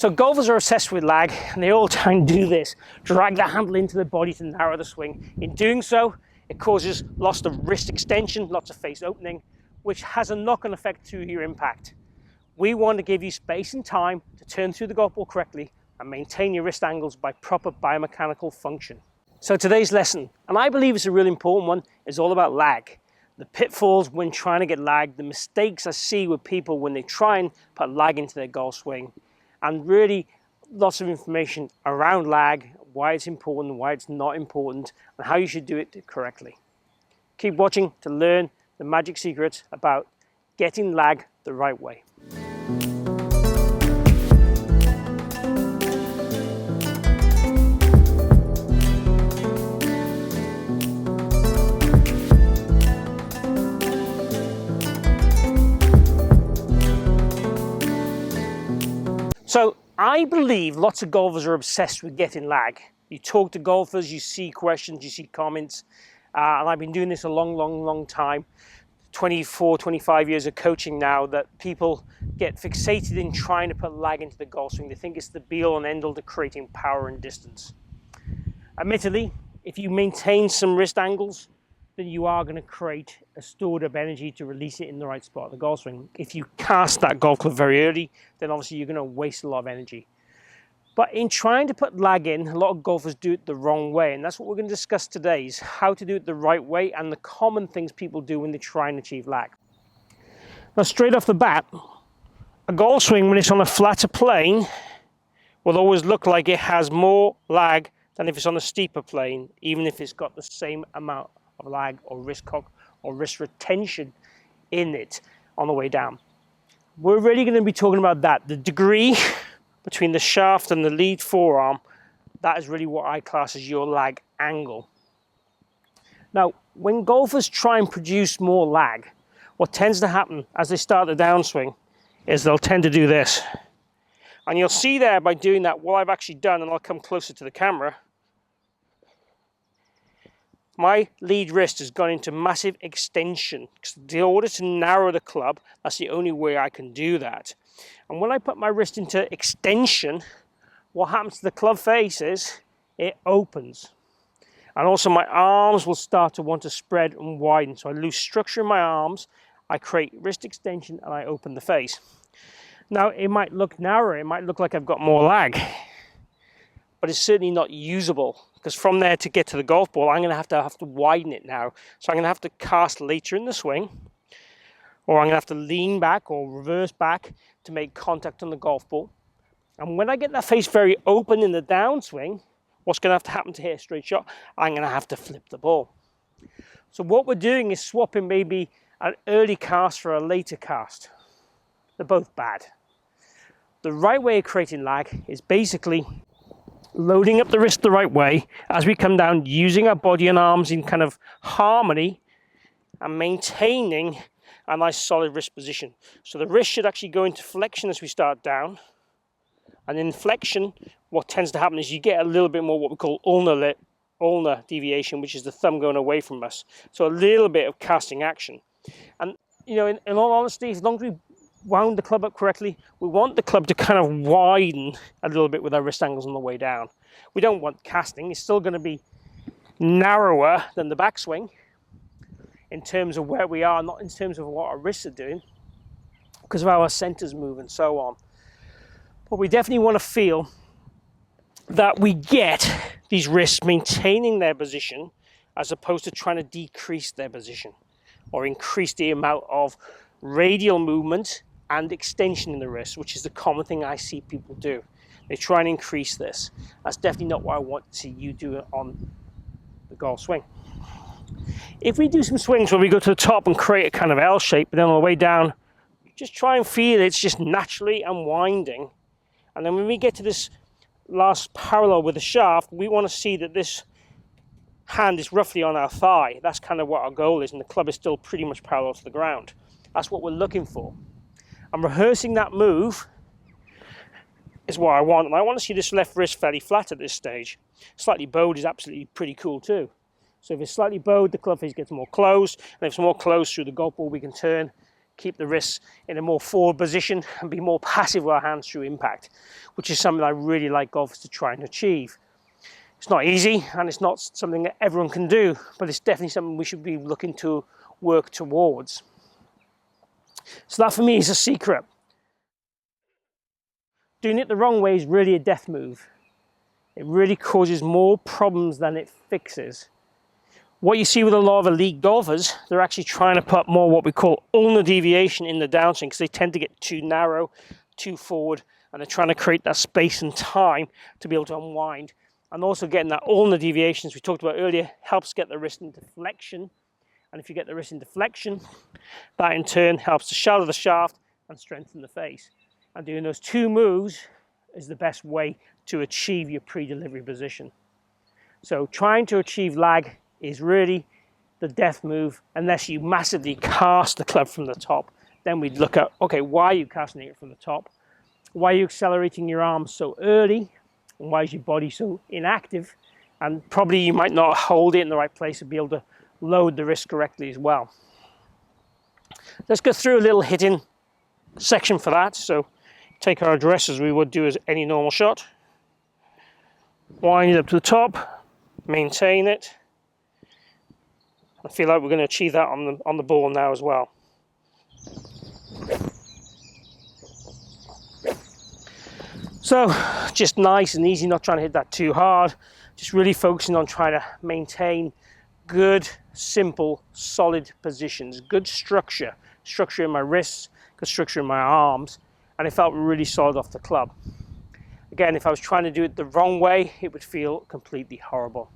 So golfers are obsessed with lag, and they all try and do this, drag the handle into the body to narrow the swing. In doing so, it causes loss of wrist extension, lots of face opening, which has a knock-on effect to your impact. We want to give you space and time to turn through the golf ball correctly and maintain your wrist angles by proper biomechanical function. So today's lesson, and I believe it's a really important one, is all about lag. The pitfalls when trying to get lag, the mistakes I see with people when they try and put lag into their golf swing, and really lots of information around lag, why it's important, why it's not important, and how you should do it correctly. Keep watching to learn the magic secrets about getting lag the right way. So I believe lots of golfers are obsessed with getting lag. You talk to golfers, you see questions, you see comments, and I've been doing this a long time, 24, 25 years of coaching now, that people get fixated in trying to put lag into the golf swing. They think it's the be-all and end-all to creating power and distance. Admittedly, if you maintain some wrist angles, then you are going to create a stored up energy to release it in the right spot of the golf swing. If you cast that golf club very early, then obviously you're going to waste a lot of energy. But in trying to put lag in, a lot of golfers do it the wrong way, and that's what we're going to discuss today, is how to do it the right way and the common things people do when they try and achieve lag. Now, straight off the bat, a golf swing when it's on a flatter plane will always look like it has more lag than if it's on a steeper plane, even if it's got the same amount of lag or wrist cock or wrist retention in it on the way down. We're really going to be talking about that. The degree between the shaft and the lead forearm, that is really what I class as your lag angle. Now, when golfers try and produce more lag, what tends to happen as they start the downswing is they'll tend to do this. And you'll see there by doing that what I've actually done, and I'll come closer to the camera. My lead wrist has gone into massive extension. In order to narrow the club, that's the only way I can do that. And when I put my wrist into extension, what happens to the club face is it opens. And also my arms will start to want to spread and widen. So I lose structure in my arms, I create wrist extension, and I open the face. Now, it might look narrower, it might look like I've got more lag, but it's certainly not usable. Because from there to get to the golf ball, I'm going to have to widen it now. So I'm going to have to cast later in the swing, or I'm going to have to lean back or reverse back to make contact on the golf ball. And when I get that face very open in the downswing, what's going to have to happen to hit a straight shot? I'm going to have to flip the ball. So what we're doing is swapping maybe an early cast for a later cast. They're both bad. The right way of creating lag is basically loading up the wrist the right way as we come down, using our body and arms in kind of harmony and maintaining a nice solid wrist position. So the wrist should actually go into flexion as we start down, and in flexion what tends to happen is you get a little bit more what we call ulnar deviation, which is the thumb going away from us. So a little bit of casting action. And you know, in all honesty, as long as we wound the club up correctly, we want the club to kind of widen a little bit with our wrist angles on the way down. We don't want casting. It's still going to be narrower than the backswing in terms of where we are, not in terms of what our wrists are doing, because of how our centers move and so on. But we definitely want to feel that we get these wrists maintaining their position as opposed to trying to decrease their position or increase the amount of radial movement and extension in the wrist, which is the common thing I see people do. They try and increase this. That's definitely not what I want to see you do on the golf swing. If we do some swings where we go to the top and create a kind of L shape, but then on the way down, just try and feel it's just naturally unwinding. And then when we get to this last parallel with the shaft, we want to see that this hand is roughly on our thigh. That's kind of what our goal is, and the club is still pretty much parallel to the ground. That's what we're looking for. I'm rehearsing that move is what I want, and I want to see this left wrist fairly flat at this stage. Slightly bowed is absolutely pretty cool too. So if it's slightly bowed, the club face gets more closed, and if it's more closed through the golf ball, we can turn, keep the wrists in a more forward position and be more passive with our hands through impact, which is something I really like golfers to try and achieve. It's not easy and it's not something that everyone can do, but it's definitely something we should be looking to work towards. So that for me is a secret. Doing it the wrong way is really a death move. It really causes more problems than it fixes. What you see with a lot of elite golfers, they're actually trying to put more what we call ulnar deviation in the downswing because they tend to get too narrow, too forward, and they're trying to create that space and time to be able to unwind. And also getting that ulnar deviation, as we talked about earlier, helps get the wrist into flexion. And if you get the wrist into flexion, that in turn helps to shallow the shaft and strengthen the face. And doing those two moves is the best way to achieve your pre-delivery position. So trying to achieve lag is really the death move unless you massively cast the club from the top. Then we'd look at, okay, why are you casting it from the top? Why are you accelerating your arms so early? And why is your body so inactive? And probably you might not hold it in the right place to be able to load the wrist correctly as well. Let's go through a little hitting section for that. So take our address as we would do as any normal shot. Wind it up to the top, maintain it. I feel like we're going to achieve that on the ball now as well. So just nice and easy, not trying to hit that too hard, just really focusing on trying to maintain good, simple, solid positions, good structure in my wrists, good structure in my arms, and it felt really solid off the club. Again, if I was trying to do it the wrong way, it would feel completely horrible.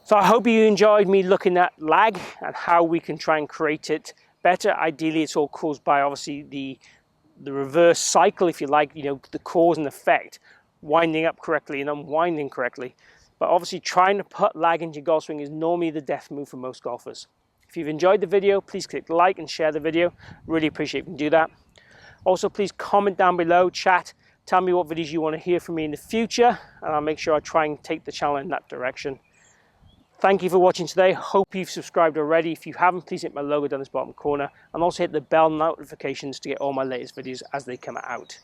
So I hope you enjoyed me looking at lag and how we can try and create it better. Ideally, it's all caused by obviously the reverse cycle, if you like, you know, the cause and effect, winding up correctly and unwinding correctly. But obviously trying to put lag into your golf swing is normally the death move for most golfers. If you've enjoyed the video, please click like and share the video. Really appreciate if you can do that. Also, please comment down below, chat, tell me what videos you want to hear from me in the future, and I'll make sure I try and take the channel in that direction. Thank you for watching today. Hope you've subscribed already. If you haven't, please hit my logo down this bottom corner and also hit the bell notifications to get all my latest videos as they come out.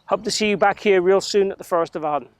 Hope to see you back here real soon at the Forest of Arden.